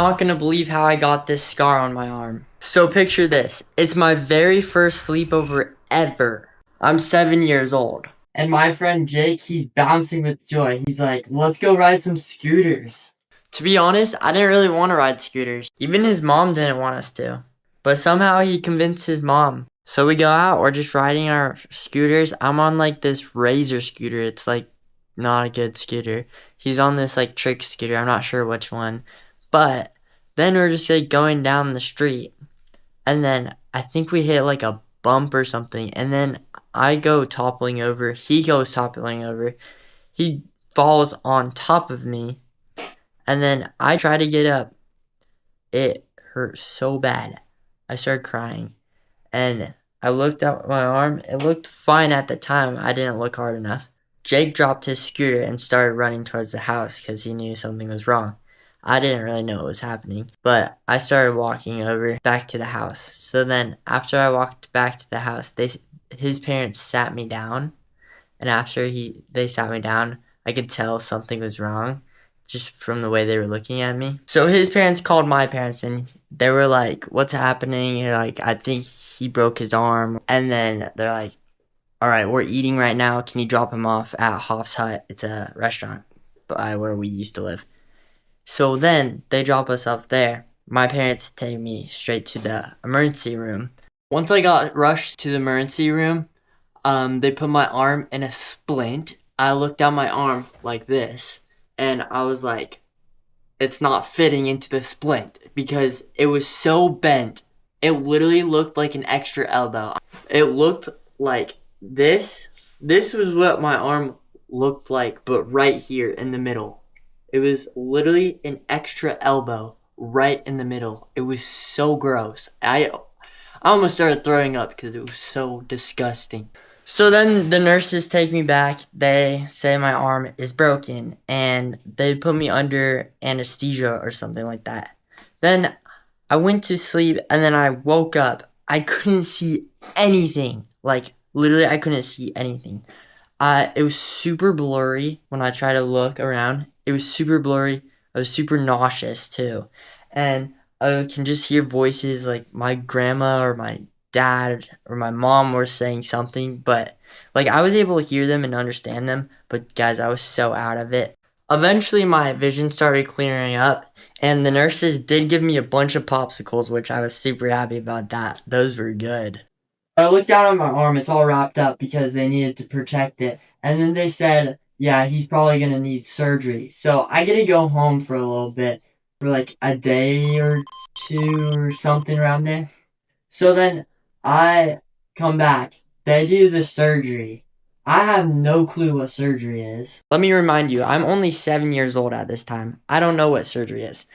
Not gonna believe how I got this scar on my arm. So picture this. It's my very first sleepover ever. I'm 7 years old. And my friend Jake, he's bouncing with joy. He's like, let's go ride some scooters. To be honest, I didn't really want to ride scooters. Even his mom didn't want us to. But somehow he convinced his mom. So we go out, we're just riding our scooters. I'm on like this Razor scooter. It's like not a good scooter. He's on this like trick scooter. I'm not sure which one. But then we're just like going down the street. And then I think we hit like a bump or something. And then I go toppling over. He goes toppling over. He falls on top of me. And then I try to get up. It hurt so bad. I started crying. And I looked at my arm. It looked fine at the time. I didn't look hard enough. Jake dropped his scooter and started running towards the house because he knew something was wrong. I didn't really know what was happening, but I started walking over back to the house. So then after I walked back to the house, his parents sat me down. And after they sat me down, I could tell something was wrong just from the way they were looking at me. So his parents called my parents and they were like, what's happening? And like, I think he broke his arm. And then they're like, all right, we're eating right now. Can you drop him off at Hoff's Hut? It's a restaurant by where we used to live. So then they drop us off there. My parents take me straight to the emergency room. Once I got rushed to the emergency room, they put my arm in a splint. I looked down my arm like this, and I was like, it's not fitting into the splint because it was so bent. It literally looked like an extra elbow. It looked like this. This was what my arm looked like, but right here in the middle. It was literally an extra elbow right in the middle. It was so gross. I almost started throwing up because it was so disgusting. So then the nurses take me back. They say my arm is broken and they put me under anesthesia or something like that. Then I went to sleep and then I woke up. I couldn't see anything. Like literally I couldn't see anything. It was super blurry when I tried to look around. It was super blurry. I was super nauseous too. And I can just hear voices like my grandma or my dad or my mom were saying something. But like I was able to hear them and understand them. But guys, I was so out of it. Eventually my vision started clearing up. And the nurses did give me a bunch of popsicles, which I was super happy about that. Those were good. I looked down at my arm. It's all wrapped up because they needed to protect it. And then they said, yeah, he's probably going to need surgery. So I get to go home for a little bit, for like a day or two or something around there. So then I come back. They do the surgery. I have no clue what surgery is. Let me remind you, I'm only 7 years old at this time. I don't know what surgery is.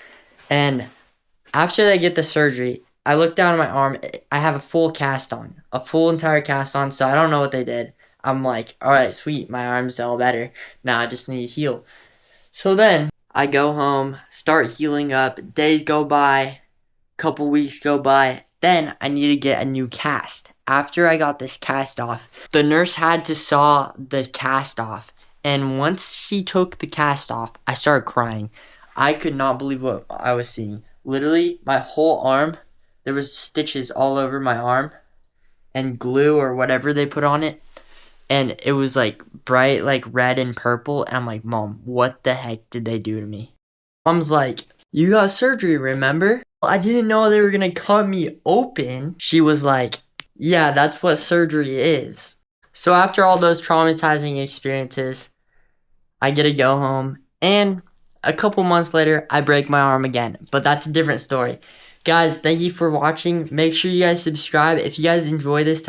And after they get the surgery, I look down at my arm. I have a full cast on. A full entire cast on, so I don't know what they did. I'm like, alright, sweet, my arm's all better. Now I just need to heal. So then, I go home, start healing up. Days go by. Couple weeks go by. Then, I need to get a new cast. After I got this cast off, the nurse had to saw the cast off. And once she took the cast off, I started crying. I could not believe what I was seeing. Literally, my whole arm, there was stitches all over my arm. And glue or whatever they put on it. And it was like bright, like red and purple. And I'm like, Mom, what the heck did they do to me? Mom's like, you got surgery, remember? I didn't know they were going to cut me open. She was like, yeah, that's what surgery is. So after all those traumatizing experiences, I get to go home. And a couple months later, I break my arm again. But that's a different story. Guys, thank you for watching. Make sure you guys subscribe. If you guys enjoy this type